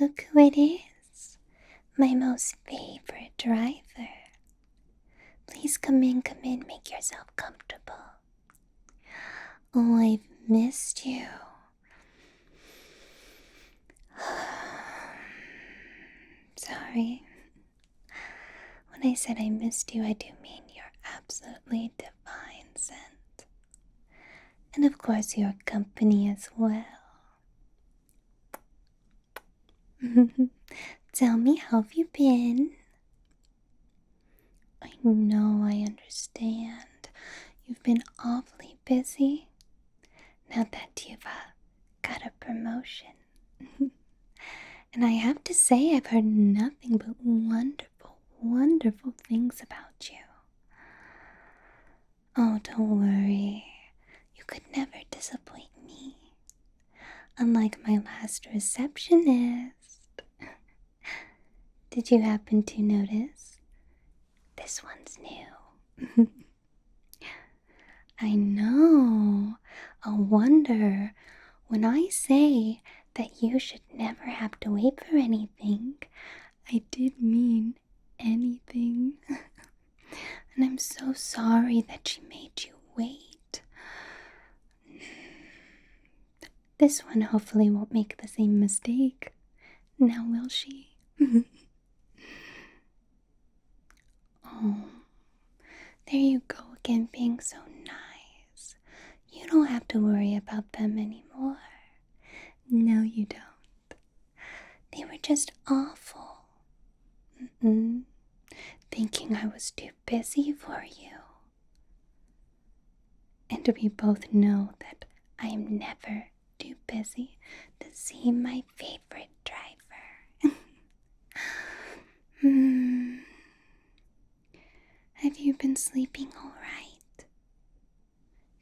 Look who it is. My most favorite driver. Please come in, make yourself comfortable. Oh, I've missed you. Sorry. When I said I missed you, I do mean your absolutely divine scent. And of course, your company as well. Tell me, how have you been? I know, I understand. You've been awfully busy. Now that you've got a promotion. And I have to say, I've heard nothing but wonderful, wonderful things about you. Oh, don't worry. You could never disappoint me. Unlike my last receptionist. Did you happen to notice? This one's new. I know. A wonder. When I say that you should never have to wait for anything, I did mean anything. And I'm so sorry that she made you wait. This one hopefully won't make the same mistake. Now will she? Oh, there you go again, being so nice. You don't have to worry about them anymore. No, you don't. They were just awful. Thinking I was too busy for you. And we both know that I am never too busy to see my favorite driver. Have you been sleeping all right?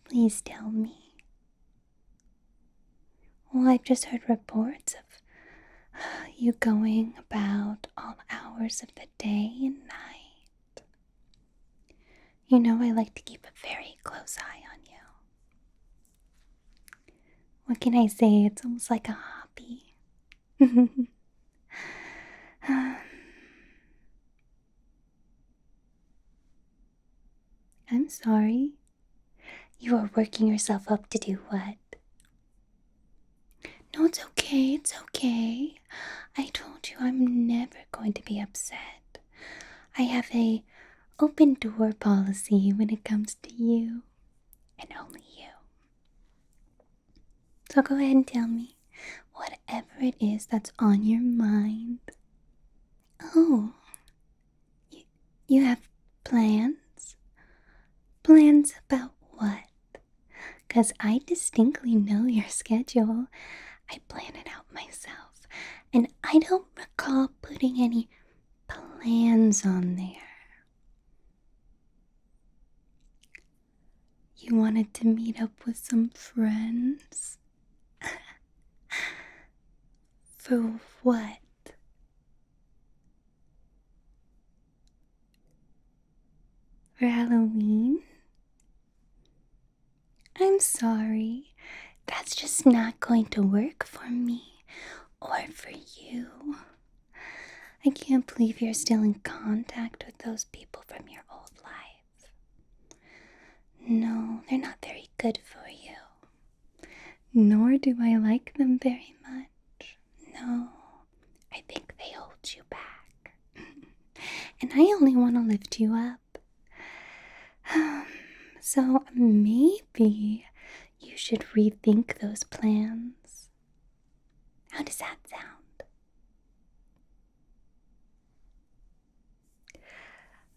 Please tell me. Well, I've just heard reports of you going about all hours of the day and night. You know I like to keep a very close eye on you. What can I say? It's almost like a hobby. I'm sorry. You are working yourself up to do what? No, it's okay, it's okay. I told you I'm never going to be upset. I have a open door policy when it comes to you, and only you. So go ahead and tell me whatever it is that's on your mind. Oh, you have plans? Plans about what? 'Cause I distinctly know your schedule. I plan it out myself, and I don't recall putting any plans on there. You wanted to meet up with some friends? For what? For Halloween? I'm sorry. That's just not going to work for me or for you. I can't believe you're still in contact with those people from your old life. No, they're not very good for you. Nor do I like them very much. No, I think they hold you back. And I only want to lift you up. So maybe you should rethink those plans. How does that sound?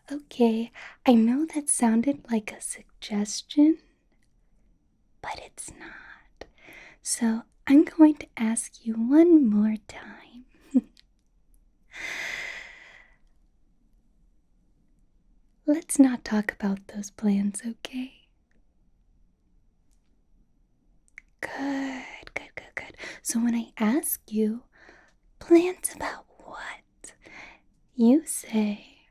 Okay, I know that sounded like a suggestion, but it's not. So I'm going to ask you one more time. Let's not talk about those plans, okay? Good, good, good, good. So when I ask you, plans about what? You say,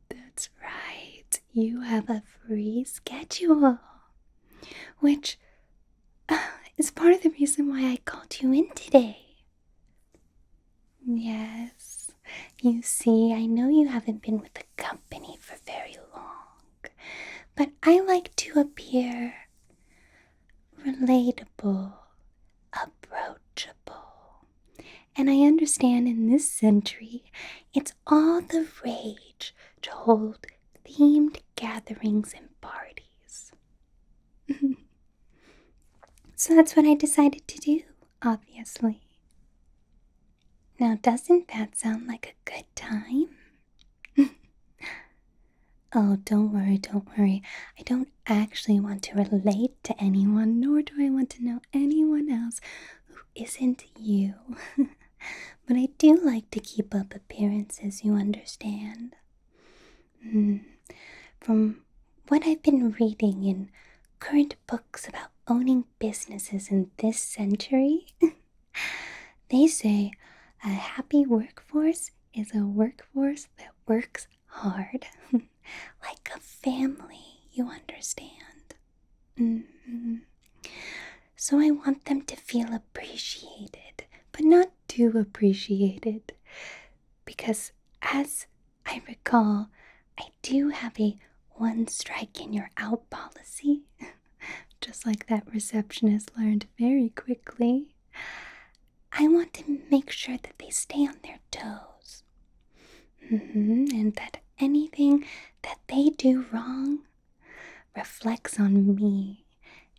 that's right, you have a free schedule. Which is part of the reason why I called you in today. Yes. You see, I know you haven't been with the company for very long, but I like to appear relatable, approachable. And I understand in this century, it's all the rage to hold themed gatherings and parties. So that's what I decided to do, obviously. Now, doesn't that sound like a good time? Oh, don't worry, don't worry. I don't actually want to relate to anyone, nor do I want to know anyone else who isn't you. But I do like to keep up appearances, you understand. From what I've been reading in current books about owning businesses in this century, they say a happy workforce is a workforce that works hard. Like a family, you understand. Mhm. So I want them to feel appreciated, but not too appreciated. Because as I recall, I do have a one strike and you're out policy. Just like that receptionist learned very quickly. I want to make sure that they stay on their toes. And that anything that they do wrong reflects on me.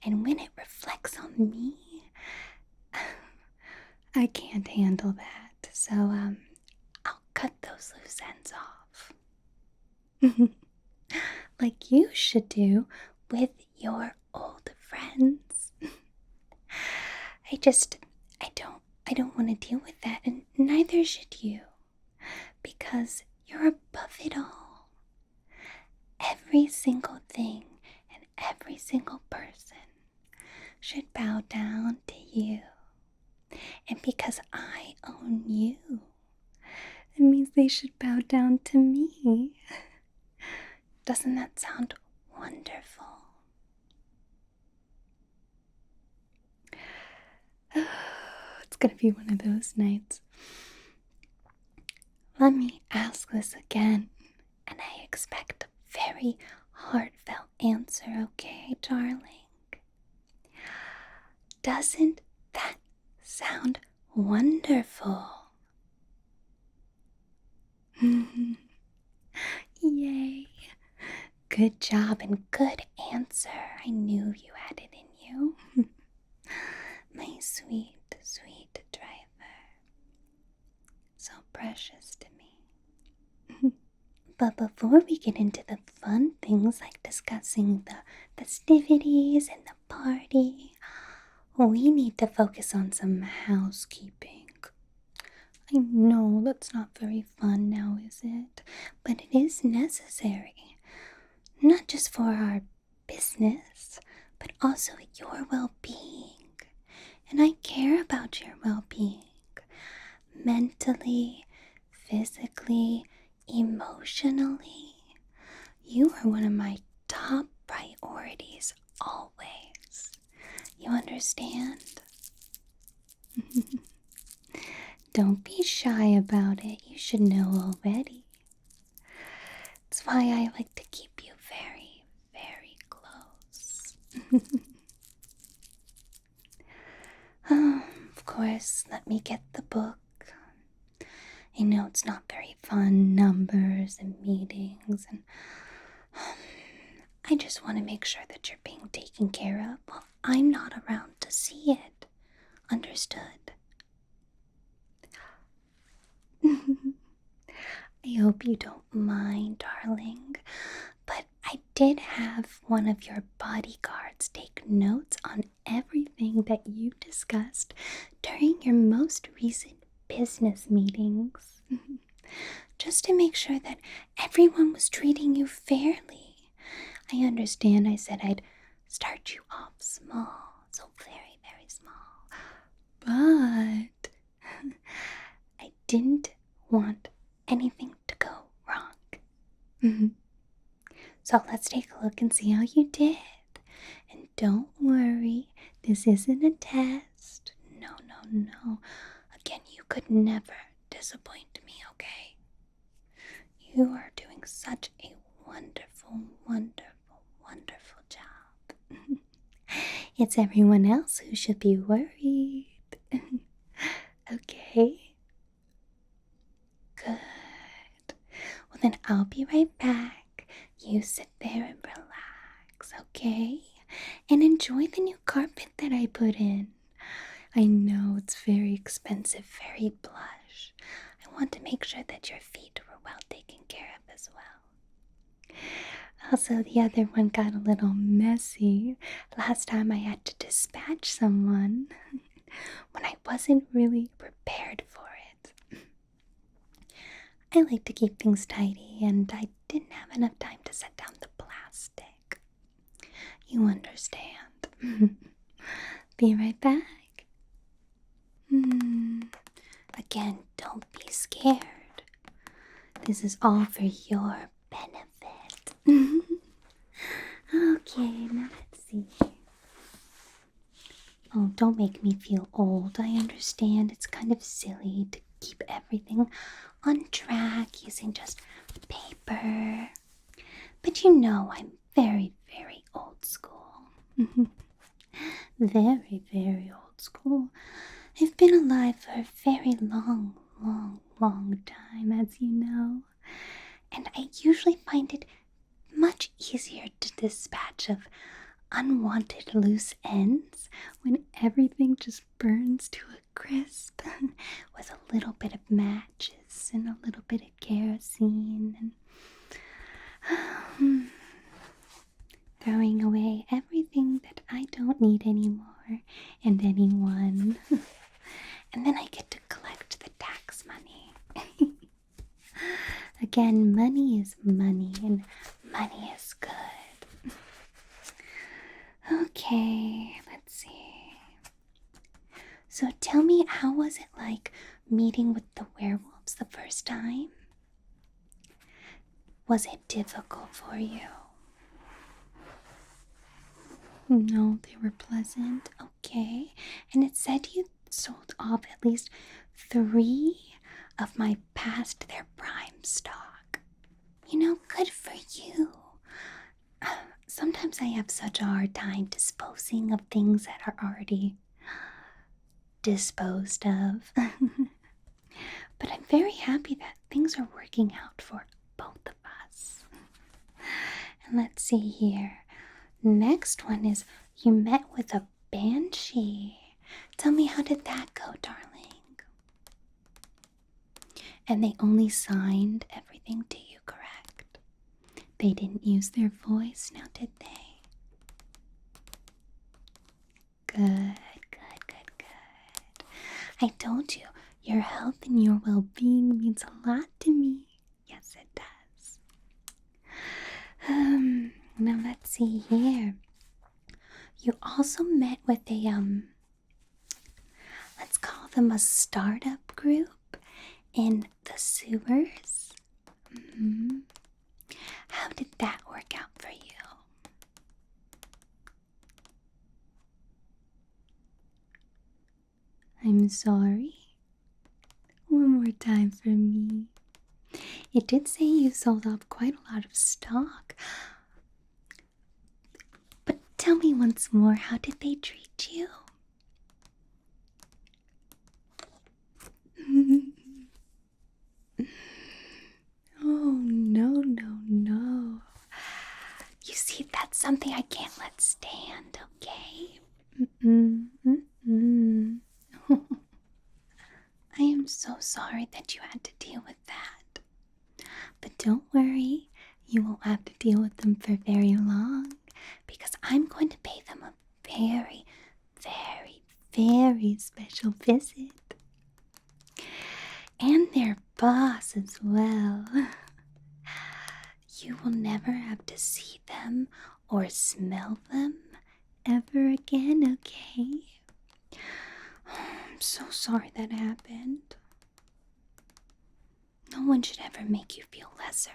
And when it reflects on me, I can't handle that. So, I'll cut those loose ends off. Like you should do with your old friends. I don't want to deal with that, and neither should you. Because you're above it all. Every single thing and every single person should bow down to you. And because I own you, it means they should bow down to me. Doesn't that sound wonderful? It's gonna be one of those nights. Let me ask this again, and I expect a very heartfelt answer, okay, darling? Doesn't that sound wonderful? Yay! Good job and good answer. I knew you had it in you. My sweet, sweet driver. So precious to me. But before we get into the fun things like discussing the festivities and the party, we need to focus on some housekeeping. I know that's not very fun now, is it? But it is necessary. Not just for our business, but also your well-being. And I care about your well-being. Mentally, physically, emotionally. You are one of my top priorities always. You understand? Don't be shy about it. You should know already. That's why I like to keep you very, very close. Of course, let me get the book. I know it's not very fun, numbers and meetings, and I just want to make sure that you're being taken care of while I'm not around to see it. Understood? I hope you don't mind, darling, but I did have one of your bodyguards take notes on everything that you discussed during your most recent business meetings. Just to make sure that everyone was treating you fairly. I understand I said I'd start you off small, so very, very small. But I didn't want anything to go wrong. So let's take a look and see how you did. And don't worry, this isn't a test. No, no, no. Again, you could never disappoint me, okay? You are doing such a wonderful, wonderful, wonderful job. It's everyone else who should be worried. Okay? Good. Well, then I'll be right back. You sit there and relax, okay? And enjoy the new carpet that I put in. I know it's very expensive, very plush. I want to make sure that your feet were well taken care of as well. Also, the other one got a little messy. Last time I had to dispatch someone when I wasn't really prepared for it. I like to keep things tidy, and I didn't have enough time to set down the plastic. You understand. Be right back. Again, don't be scared. This is all for your benefit. Okay, now let's see. Oh, don't make me feel old. I understand it's kind of silly to keep everything on track using just paper. But you know I'm very, very old school. Very, very old school. I've been alive for a very long, long, long time, as you know. And I usually find it much easier to dispatch of unwanted loose ends when everything just burns to a crisp with a little bit of matches and a little bit of kerosene and throwing away everything that I don't need anymore and anyone. And then I get to collect the tax money. Again, money is money and money is good. Okay, let's see. So tell me, how was it like meeting with the werewolves the first time? Was it difficult for you? No, they were pleasant. Okay. And it said you sold off at least 3 of my past their prime stock. You know, good for you. Sometimes I have such a hard time disposing of things that are already disposed of. But I'm very happy that things are working out for both of us. And let's see here. Next one is you met with a banshee. Tell me, how did that go, darling? And they only signed everything to you, correct? They didn't use their voice, now did they? Good, good, good, good. I told you, your health and your well-being means a lot to me. Yes, it does. Now let's see here. You also met with a, let's call them a startup group in the sewers. How did that work out for you? I'm sorry. One more time for me. It did say you sold off quite a lot of stock. But tell me once more, how did they treat you? Oh, no, no, no. You see, that's something I can't let stand, okay? I am so sorry that you had to deal with that. But don't worry, you won't have to deal with them for very long, because I'm going to pay them a very, very, very special visit. And their boss as well. You will never have to see them or smell them ever again, okay? I'm so sorry that happened. No one should ever make you feel lesser,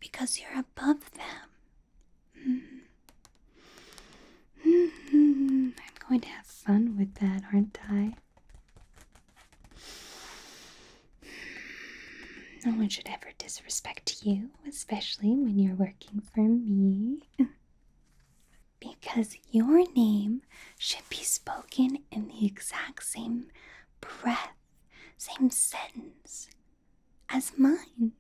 because you're above them. I'm going to have fun with that, aren't I? No one should ever disrespect you, especially when you're working for me. Because your name should be spoken in the exact same breath, same sentence as mine.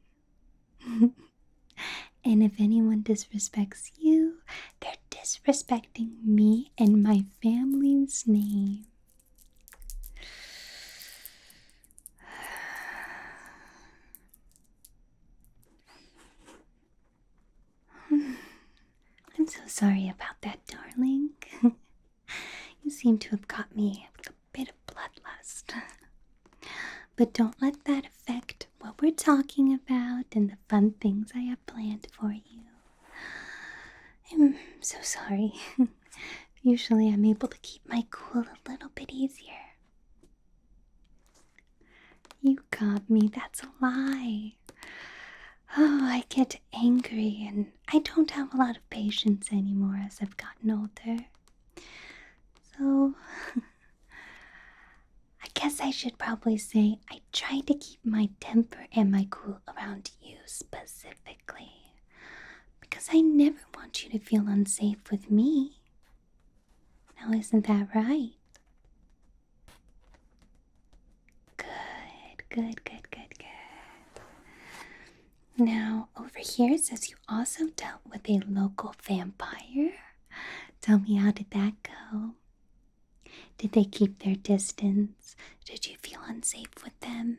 And if anyone disrespects you, they're disrespecting me and my family's name. I'm so sorry about that, darling. You seem to have got me with a bit of bloodlust. But don't let that affect what we're talking about and the fun things I have planned for you. I'm so sorry. Usually I'm able to keep my cool a little bit easier. You got me, that's a lie. Oh, I get angry and I don't have a lot of patience anymore as I've gotten older. So, I guess I should probably say I try to keep my temper and my cool around you specifically. Because I never want you to feel unsafe with me. Now, isn't that right? Good. Now, over here it says you also dealt with a local vampire. Tell me, how did that go? Did they keep their distance? Did you feel unsafe with them?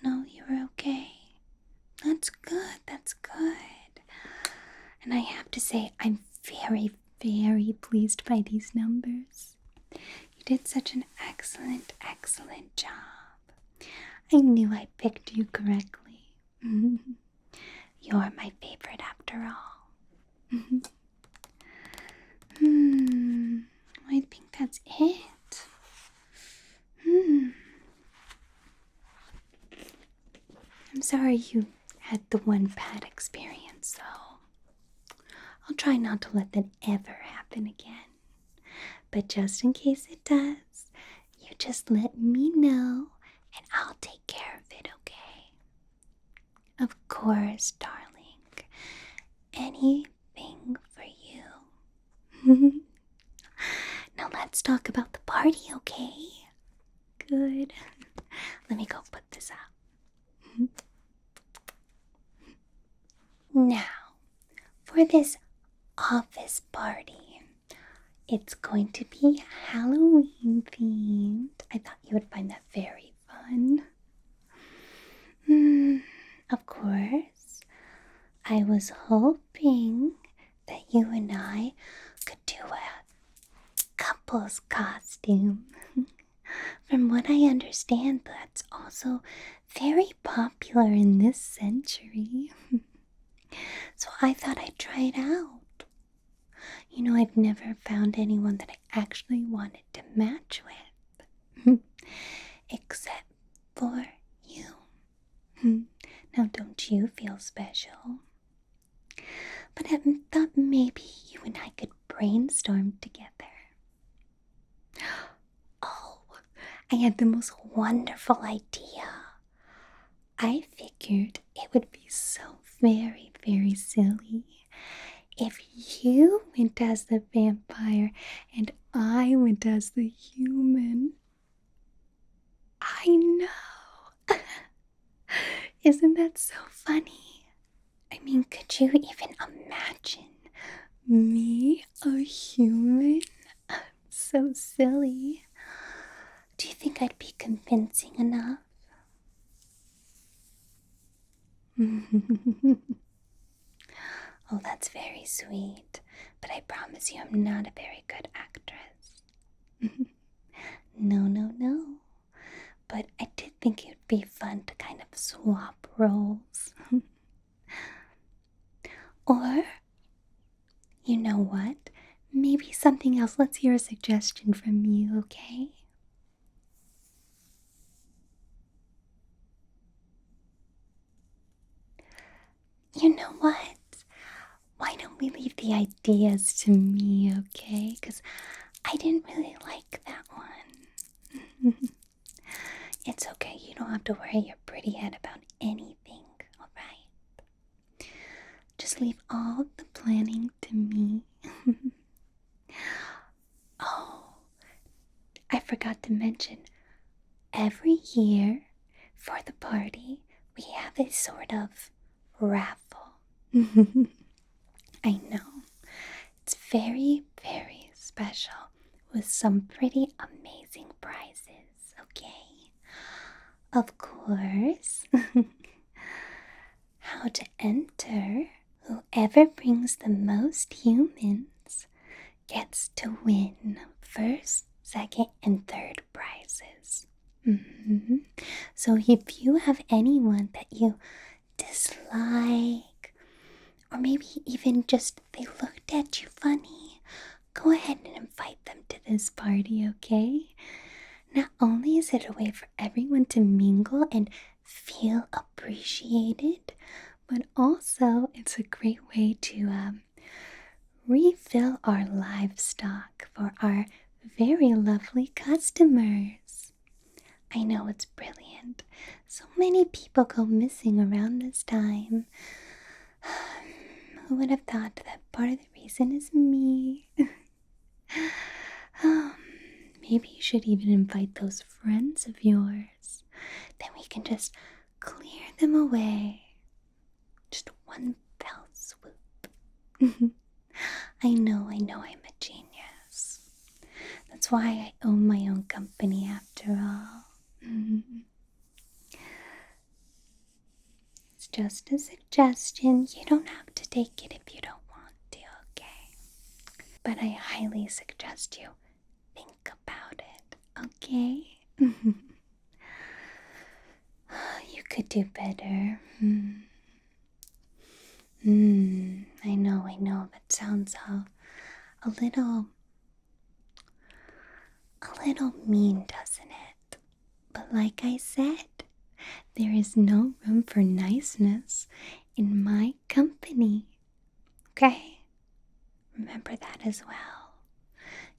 No, you were okay. That's good. And I have to say, I'm very, very pleased by these numbers. You did such an excellent job. I knew I picked you correctly. You're my favorite after all. I think that's it. I'm sorry you had the one bad experience, though. I'll try not to let that ever happen again. But just in case it does, you just let me know and I'll take care of it, okay? Of course, darling. Anything for you. Now let's talk about the party, okay? Good. Let me go put this up. Now, for this office party, it's going to be Halloween themed. I thought you would find that very fun. Of course, I was hoping that you and I could do a couple's costume. From what I understand, that's also very popular in this century. So I thought I'd try it out. You know, I've never found anyone that I actually wanted to match with. Except for you. Now, don't you feel special? But I thought maybe you and I could brainstorm together. Oh, I had the most wonderful idea. I figured it would be so very, very silly if you went as the vampire and I went as the human. I know. Isn't that so funny? I mean, could you even imagine me, a human? So silly. Do you think I'd be convincing enough? Oh, that's very sweet, but I promise you I'm not a very good actress. No. But I did think it would be fun to kind of swap roles. Or, you know what? Maybe something else. Let's hear a suggestion from you, okay? You know what? Why don't we leave the ideas to me, okay? Because I didn't really like that one. It's okay, you have to worry your pretty head about anything, alright? Just leave all the planning to me. Oh, I forgot to mention, every year for the party, we have a sort of raffle. I know. It's very, very special with some pretty amazing prizes, okay? Of course. How to enter? Whoever brings the most humans gets to win first, second, and third prizes. So if you have anyone that you dislike, or maybe even just they looked at you funny, go ahead and invite them to this party, okay? Not only is it a way for everyone to mingle and feel appreciated, but also it's a great way to refill our livestock for our very lovely customers. I know it's brilliant. So many people go missing around this time. Who would have thought that part of the reason is me? Maybe you should even invite those friends of yours. Then we can just clear them away. Just one fell swoop. I know I'm a genius. That's why I own my own company after all. It's just a suggestion. You don't have to take it if you don't want to, okay? But I highly suggest you think about it, okay? You could do better. I know, that sounds a little mean, doesn't it? But like I said, there is no room for niceness in my company. Okay? Remember that as well.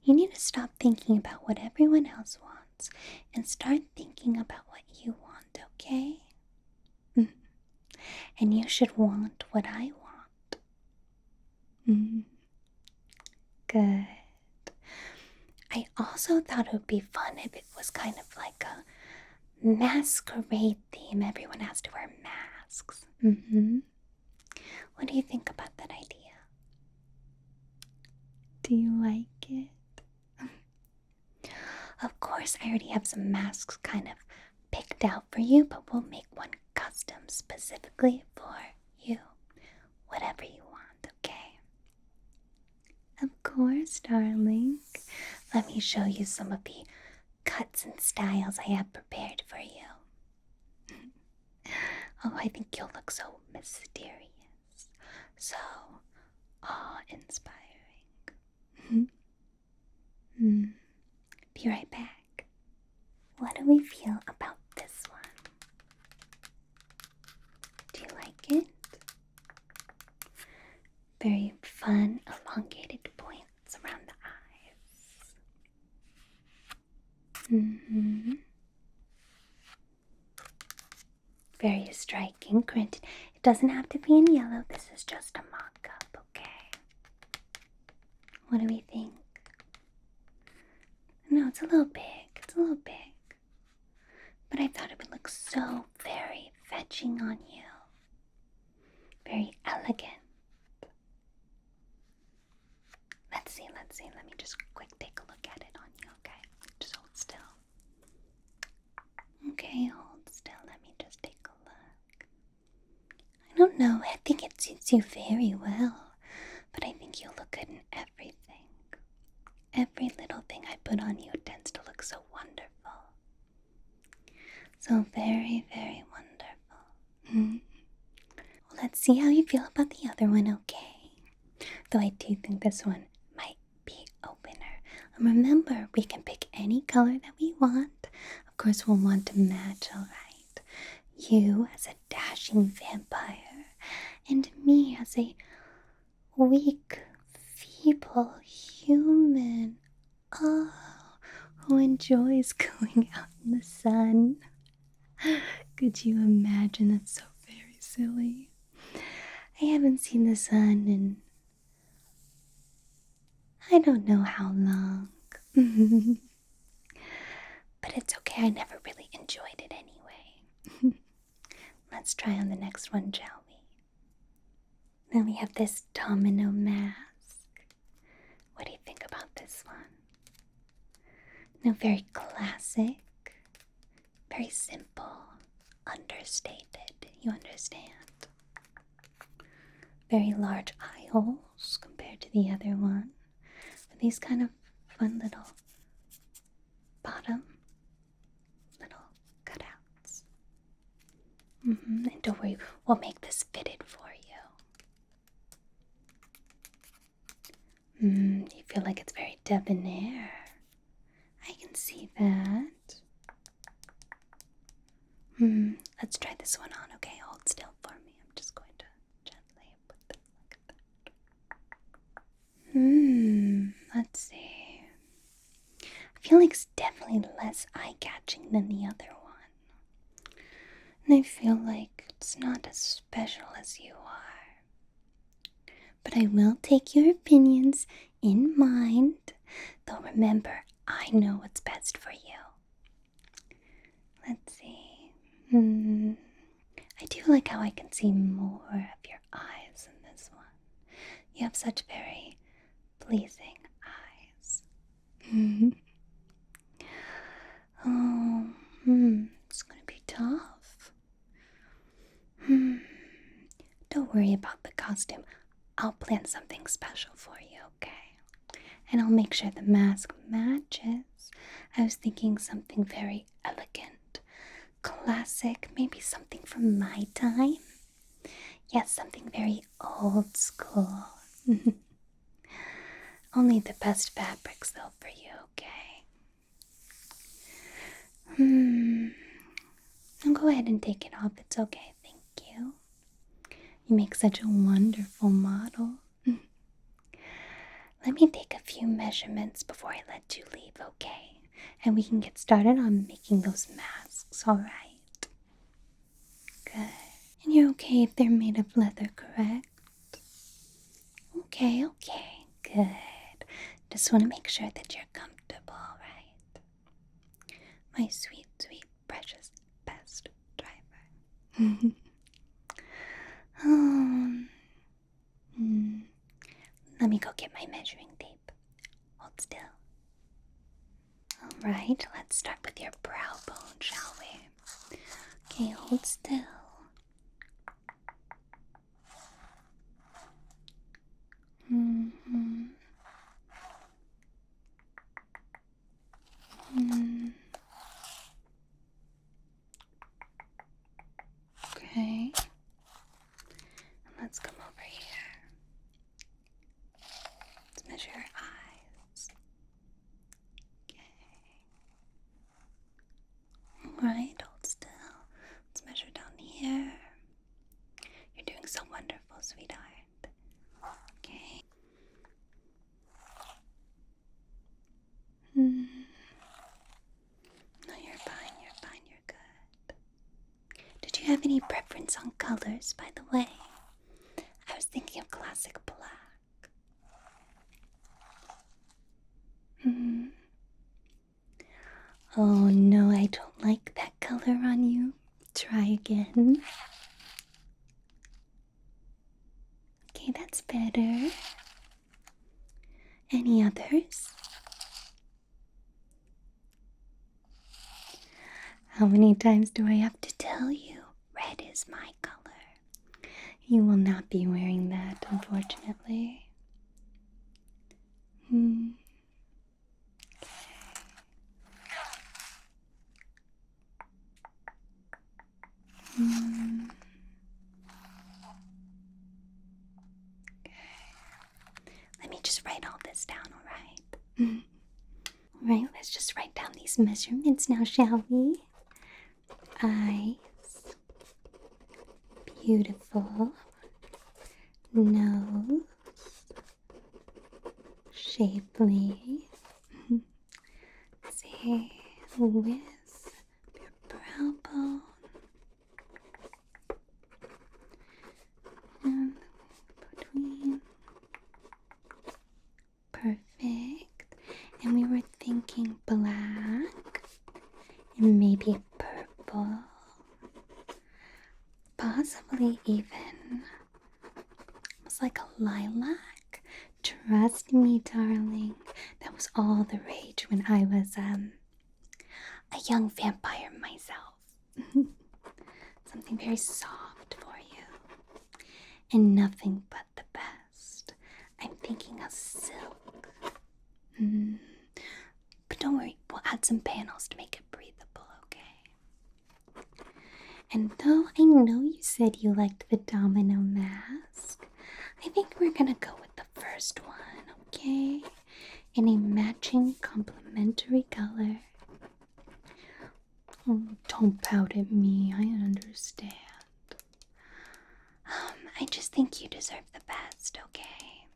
You need to stop thinking about what everyone else wants and start thinking about what you want, okay? And you should want what I want. Good. I also thought it would be fun if it was kind of like a masquerade theme. Everyone has to wear masks. What do you think about that idea? Do you like it? Of course, I already have some masks kind of picked out for you, but we'll make one custom specifically for you. Whatever you want, okay? Of course, darling. Let me show you some of the cuts and styles I have prepared for you. Oh, I think you'll look so mysterious, so awe-inspiring. Be right back. What do we feel about this one? Do you like it? Very fun, elongated points around the eyes. Very striking. Granted, it doesn't have to be in yellow. This is just a mock-up, okay? What do we think? No, it's a little big. But I thought it would look so very fetching on you. Very elegant. Let's see. Let me just quick take a look at it on you, okay? Just hold still. Okay, hold still. Let me just take a look. I don't know. I think it suits you very well. But I think you look good in everything. Every little thing I put on you tends to look so wonderful. So very, very wonderful. Well, let's see how you feel about the other one, okay? Though I do think this one might be opener. And remember, we can pick any color that we want. Of course, we'll want to match, alright? You as a dashing vampire, and me as a weak, feeble human. Oh, who enjoys going out in the sun. Could you imagine? That's so very silly. I haven't seen the sun in I don't know how long. But it's okay, I never really enjoyed it anyway. Let's try on the next one, shall we? Then we have this domino mask. What do you think about this one? No, very classic, very simple, understated. You understand? Very large eye holes compared to the other one. With these kind of fun little bottom little cutouts. And don't worry, we'll make this fitted for you. You feel like it's very debonair. I can see that. Let's try this one on, okay? Hold still for me. I'm just going to gently put this like that. Let's see. I feel like it's definitely less eye-catching than the other one. And I feel like it's not as special as you are. But I will take your opinions in mind. Though remember, I know what's best for you. Let's see. I do like how I can see more of your eyes in this one. You have such very pleasing eyes. It's gonna be tough. Don't worry about the costume. I'll plan something special for you, okay? And I'll make sure the mask matches. I was thinking something very elegant, classic, maybe something from my time. Yes, something very old school. Only the best fabrics, though, for you, okay? I'll go ahead and take it off. It's okay, thank you. You make such a wonderful model. Let me take a few measurements before I let you leave, okay? And we can get started on making those masks, alright? Good. And you're okay if they're made of leather, correct? Okay, good. Just want to make sure that you're comfortable, right? My sweet, sweet, precious, best driver. Let me go get my measuring tape. Hold still. Alright, let's start with your brow bone, shall we? Okay, hold still. Okay. Let's come over here. Let's measure your eyes. Okay. Alright, hold still. Let's measure down here. You're doing so wonderful, sweetheart. Okay. No, you're fine, you're good. Did you have any preference on colors, by the way? I was thinking of classic black. Oh no, I don't like that color on you. Try again. Okay, that's better. Any others? How many times do I have to tell you? Red is my color. You will not be wearing that, unfortunately. Let me just write all this down, alright? Alright, let's just write down these measurements now, shall we? Eyes. Beautiful. Nose. Shapely. See, width, your brow bone. black, and maybe purple. Possibly even almost like a lilac. Trust me, darling. That was all the rage when I was a young vampire myself. Something very soft for you. And nothing but the best. I'm thinking of silk. But don't worry, we'll add some panels to make it breathable, okay? And though I know you said you liked the domino mask, I think we're gonna go with the first one, okay? In a matching complementary color. Oh, don't pout at me, I understand. I just think you deserve the best, okay?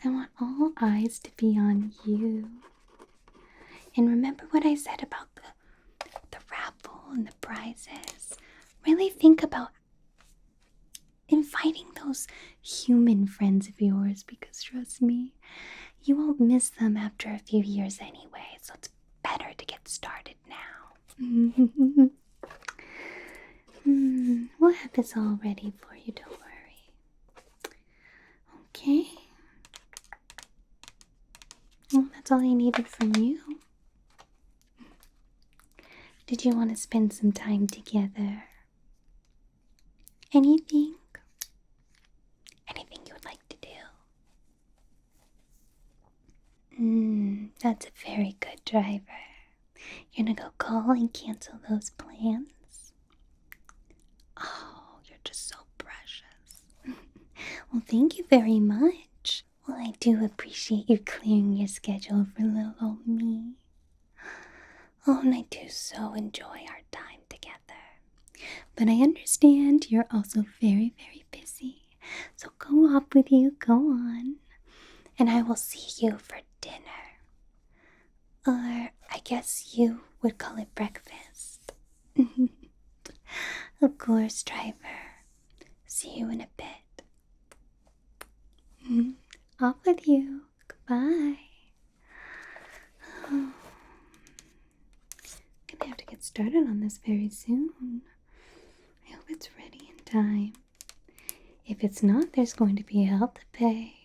I want all eyes to be on you. And remember what I said about the raffle and the prizes. Really think about inviting those human friends of yours, because trust me, you won't miss them after a few years anyway, so it's better to get started now. We'll have this all ready for you, don't worry. Okay. Well, that's all I needed from you. Did you want to spend some time together? Anything? Anything you would like to do? That's a very good driver. You're gonna go call and cancel those plans? Oh, you're just so precious. Well, thank you very much. Well, I do appreciate you clearing your schedule for little old me. Oh, and I do so enjoy our time together. But I understand you're also very, very busy. So go off with you, go on. And I will see you for dinner. Or I guess you would call it breakfast. Of course, driver. See you in a bit. Off with you. Goodbye. Oh. Gonna have to get started on this very soon. I hope it's ready in time. If it's not, there's going to be hell to pay.